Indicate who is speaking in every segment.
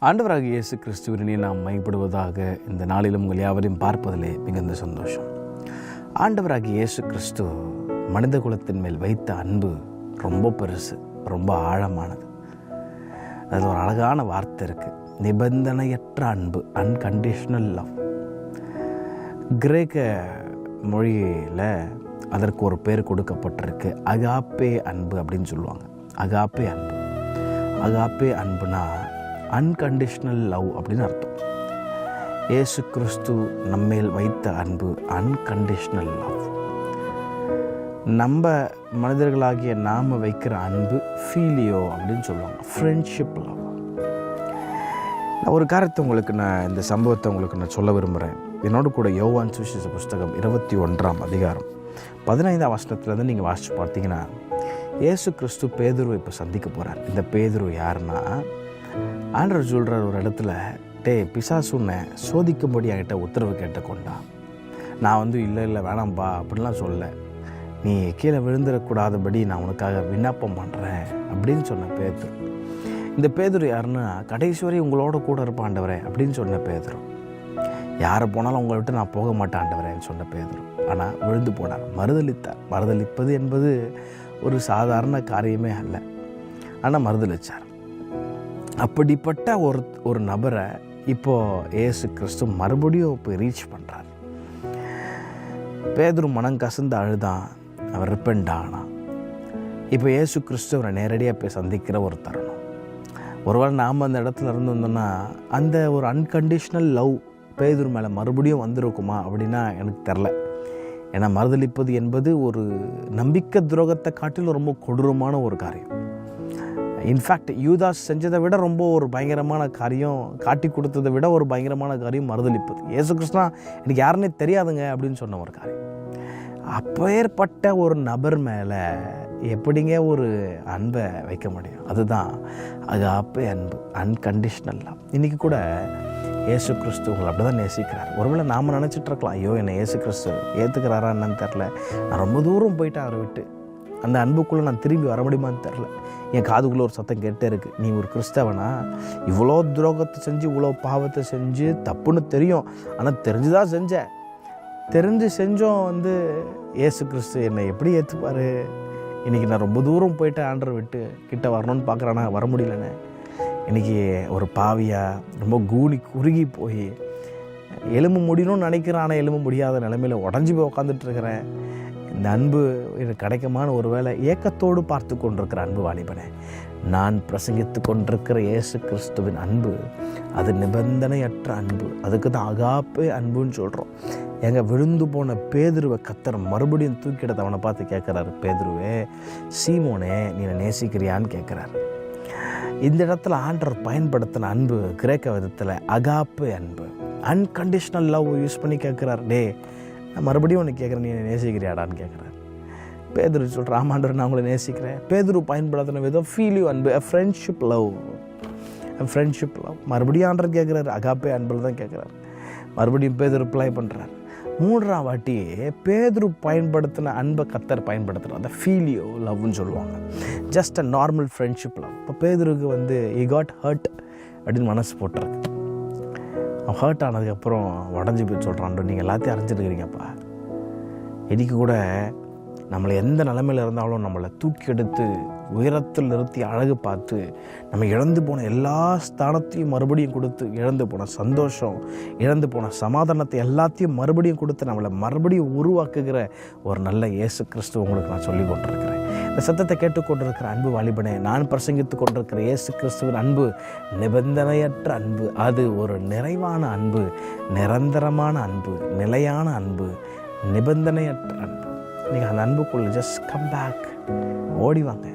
Speaker 1: ஆண்டவராகிய இயேசு கிறிஸ்துவினை நாம் மைப்படுவதாக இந்த நாளிலும் உங்கள் யாவரையும் பார்ப்பதிலே மிகுந்த சந்தோஷம். ஆண்டவராகிய இயேசு கிறிஸ்து மனித குலத்தின் மேல் வைத்த அன்பு ரொம்ப பெருசு, ரொம்ப ஆழமானது. அதில் ஒரு அழகான வார்த்தை இருக்குது, நிபந்தனையற்ற அன்பு, அன்கண்டிஷனல் லவ். கிரேக்க மொழியில் அதற்கு ஒரு பேர் கொடுக்கப்பட்டிருக்கு, அகாப்பே அன்பு அப்படின்னு சொல்லுவாங்க. அகாப்பே அன்பு, அகாப்பே அன்புனா அன்கண்டிஷனல் லவ் அப்படின்னு அர்த்தம். இயேசு கிறிஸ்து நம்மேல் வைத்த அன்பு அன்கண்டிஷனல் லவ். நம்ம மனிதர்களாகிய நாம் வைக்கிற அன்பு ஃபீலியோ அப்படின்னு சொல்லுவாங்க, ஃப்ரெண்ட்ஷிப் லவ். ஒரு காரியத்தை இந்த சம்பவத்தை உங்களுக்கு சொல்ல விரும்புகிறேன். என்னோடு கூட யோவான் சுவிசேஷ புஸ்தகம் 21ஆம் அதிகாரம் 15ஆம் வசனத்துலேருந்து நீங்கள் வாசித்து பார்த்தீங்கன்னா, இயேசு கிறிஸ்து பேதுருவை இப்போ சந்திக்க போகிறார். இந்த பேதுரு யாருன்னா, ஆண்டவர் சொல்கிறார் ஒரு இடத்துல, பிசாசு உன்னை சோதிக்கும்படி என்கிட்ட உத்தரவு கேட்டுக்கொண்டா. நான் இல்லை வேணாம்பா அப்படின்லாம் சொல்ல, நீ கீழே விழுந்துடக்கூடாதபடி நான் உனக்காக விண்ணப்பம் பண்ணுறேன் அப்படின்னு சொன்ன பேதுரு. இந்த பேதுரு யாருன்னா, கடைசி வரை உங்களோட கூட இருப்பான் ஆண்டவரே அப்படின்னு சொன்ன பேதுரு. யாரை போனாலும் உங்களை விட்டு நான் போக மாட்டேன் ஆண்டவரேன்னு சொன்ன பேதுரு. ஆனால் விழுந்து போனார், மறுதளித்தார். மறுதளிப்பது என்பது ஒரு சாதாரண காரியமே அல்ல, ஆனால் மறுதளித்தார். அப்படிப்பட்ட ஒரு நபரை இப்போது இயேசு கிறிஸ்து மறுபடியும் இப்போ ரீச் பண்ணுறார். பேதுரு மனம் கசந்து அழுதான், அவர் ரிப்பெண்ட் ஆனான். இப்போ இயேசு கிறிஸ்து அவரை நேரடியாக போய் சந்திக்கிற ஒரு தருணம். ஒருவேளை நாம் அந்த இடத்துல இருந்தோம்னா அந்த ஒரு அன்கண்டிஷனல் லவ் பேதுரு மேலே மறுபடியும் வந்திருக்குமா அப்படின்னா எனக்கு தெரில. ஏன்னா மறுதளிப்பது என்பது ஒரு நம்பிக்கை துரோகத்தை காட்டிலும் ரொம்ப கொடூரமான ஒரு காரியம். இன்ஃபேக்ட் யூதாஸ் செஞ்சதை விட ரொம்ப ஒரு பயங்கரமான காரியம், காட்டி கொடுத்ததை விட ஒரு பயங்கரமான காரியம் மறுதளிப்பது. இயேசு கிறிஸ்துனா எனக்கு யாருன்னே தெரியாதுங்க அப்படின்னு சொன்ன ஒரு காரியம். அப்பேற்பட்ட ஒரு நபர் மேலே எப்படிங்க ஒரு அன்பை வைக்க முடியும்? அதுதான் அகாப்பே அன்பு, அன்கண்டிஷனல் லவ். இன்றைக்கி கூட இயேசு கிறிஸ்து உங்களை அப்படி தான் நேசிக்கிறார். ஒருவேளை நாம் நினச்சிட்டு இருக்கலாம், ஐயோ என்னை இயேசு கிறிஸ்து ஏற்றுக்கிறாரா என்னன்னு தெரில, நான் ரொம்ப தூரம் போயிட்டேன் அவரை விட்டு, அந்த அன்புக்குள்ளே நான் திரும்பி வர முடியுமான்னு தெரில. என் காதுக்குள்ளே ஒரு சத்தம் கேட்டே இருக்குது, நீ ஒரு கிறிஸ்தவனா? இவ்வளோ துரோகத்தை செஞ்சு, இவ்வளோ பாவத்தை செஞ்சு, தப்புன்னு தெரியும், ஆனால் தெரிஞ்சுதான் செஞ்சேன், தெரிஞ்சு செஞ்சோம் இயேசு கிறிஸ்து என்னை எப்படி ஏற்றுப்பார்? இன்றைக்கி நான் ரொம்ப தூரம் போயிட்டேன் ஆண்டரை விட்டு, கிட்ட வரணும்னு பார்க்குறானா, வர முடியலன்னு. இன்றைக்கி ஒரு பாவியாக ரொம்ப குறுகி போய் எலும்பு முடியணும்னு நினைக்கிறேன், ஆனால் எலும்பு முடியாத நிலைமையில் உடஞ்சி போய் உட்காந்துட்ருக்கிறேன். இந்த அன்பு எனக்கு கிடைக்குமான ஒரு வேளை ஏக்கத்தோடு பார்த்து கொண்டிருக்கிற அன்பு வாலிபனே, நான் பிரசங்கித்து கொண்டிருக்கிற இயேசு கிறிஸ்துவின் அன்பு அது நிபந்தனையற்ற அன்பு. அதுக்கு தான் அகாப்பே அன்புன்னு சொல்கிறோம். விழுந்து போன பேதுருவை கர்த்தர் மறுபடியும் தூக்கிடத்தை அவனை பார்த்து கேட்குறாரு, பேதுருவே, சீமோனே, நீ நேசிக்கிறியான்னு கேட்குறாரு. இந்த இடத்துல ஆண்டவர் பயன்படுத்தின அன்பு கிரேக்க விதத்தில் அகாப்பே அன்பு, அன்கண்டிஷனல் லவ் யூஸ் பண்ணி கேட்குறாரு. நான் மறுபடியும் உனக்கு கேட்குறேன், நீ நேசிக்கிறியாடான்னு கேட்குறாரு. பேதுரு சொல்கிற, ஆமாண்டவர் நான் உங்களை நேசிக்கிறேன். பேதுரு பயன்படுத்தின விதம் ஃபீல் யூ அன்பு, ஃப்ரெண்ட்ஷிப் லவ், ஃப்ரெண்ட்ஷிப் லவ். மறுபடியும் ஆண்டவர் கேட்குறாரு, அகாப்பே அன்பில் தான் கேட்குறாரு. மறுபடியும் பேதுரு ரிப்ளை பண்ணுறாரு. 3ஆம் வாட்டி பேதுரு பயன்படுத்தின அன்பை கர்த்தர் பயன்படுத்துகிறார், அந்த ஃபீல் யூ லவ்னு சொல்லுவாங்க. Just a normal friendship love. இப்போ பேதுருக்கு he got hurt அப்படின்னு மனசு போட்டுருக்கு. அவன் ஹர்ட் ஆனதுக்கப்புறம் உடஞ்சி போய் சொல்கிறான், நீங்கள் எல்லாத்தையும் அறிஞ்சிருக்கிறீங்கப்பா. இன்றைக்கி கூட நம்மளை எந்த நிலைமையில் இருந்தாலும் நம்மளை தூக்கி எடுத்து உயரத்தில் நிறுத்தி அழகு பார்த்து நம்ம இழந்து போன எல்லா ஸ்தானத்தையும் மறுபடியும் கொடுத்து, இழந்து போன சந்தோஷம், இழந்து போன சமாதானத்தை எல்லாத்தையும் மறுபடியும் கொடுத்து நம்மளை மறுபடியும் உருவாக்குகிற ஒரு நல்ல இயேசு கிறிஸ்து உங்களுக்கு நான் சொல்லி கொண்டிருக்கிறேன். இந்த சத்தத்தை கேட்டுக்கொண்டிருக்கிற அன்பு வாலிபனே, நான் பிரசங்கித்து கொண்டிருக்கிற இயேசு கிறிஸ்துவின் அன்பு நிபந்தனையற்ற அன்பு. அது ஒரு நிறைவான அன்பு, நிரந்தரமான அன்பு, நிலையான அன்பு, நிபந்தனையற்ற அன்பு. நீங்கள் அந்த அன்புக்குள்ளே ஜஸ்ட் கம் பேக், ஓடிவாங்க.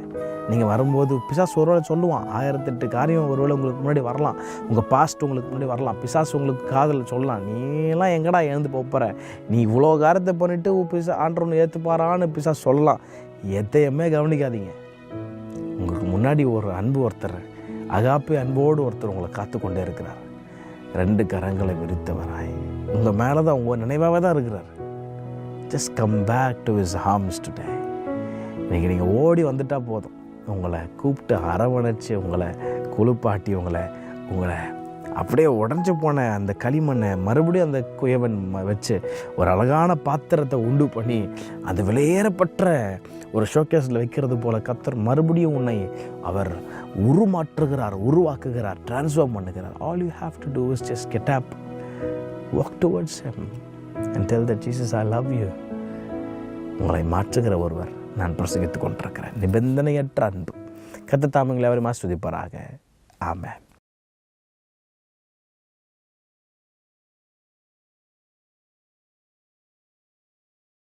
Speaker 1: நீங்கள் வரும்போது பிசாசு ஒருவேளை சொல்லுவான், 1008 காரியம் ஒருவேளை உங்களுக்கு முன்னாடி வரலாம், உங்கள் பாஸ்ட் உங்களுக்கு முன்னாடி வரலாம். பிசாசு உங்களுக்கு காதில் சொல்லலாம், நீலாம் எங்கடா எழுந்து போகிற, நீ இவ்வளோ காரியத்தை பண்ணிவிட்டு ஆண்டவனை ஏற்றுப்பாரான்னு பிசாசு சொல்லலாம். எதையுமே கவனிக்காதீங்க. உங்களுக்கு முன்னாடி ஒரு அன்பு ஒருத்தர், அகாப்பே அன்போடு ஒருத்தர் உங்களை காத்து கொண்டே இருக்கிறார். 2 கரங்களை விரித்தவராய் உங்கள் மேலே தான், உங்கள் நினைவாகவே தான் இருக்கிறார். Just come back to his arms today. இன்றைக்கி நீங்கள் ஓடி வந்துட்டால் போதும், உங்களை கூப்பிட்டு அரவணைச்சி, உங்களை குளிப்பாட்டி, உங்களை உங்களை அப்படியே உடஞ்சி போன அந்த களிமண்ணை மறுபடியும் அந்த குயவன் வச்சு ஒரு அழகான பாத்திரத்தை உண்டு பண்ணி அது விலையேறப்பட்ட ஒரு ஷோகேஸில் வைக்கிறது போல கர்த்தர் மறுபடியும் உன்னை அவர் உருவாக்குகிறார், ட்ரான்ஸ்ஃபார்ம் பண்ணுகிறார். All you have to do is just get up, walk towards him and tell that Jesus, I love you. உங்களை மாற்றுகிற ஒருவர் நான் பிரசங்கித்துக் கொண்டிருக்கிறேன். நிபந்தனையற்ற அன்பு. கர்த்தர் தாமே உங்களை அவரை ஆசீர்வதிப்பாராக. ஆமென்.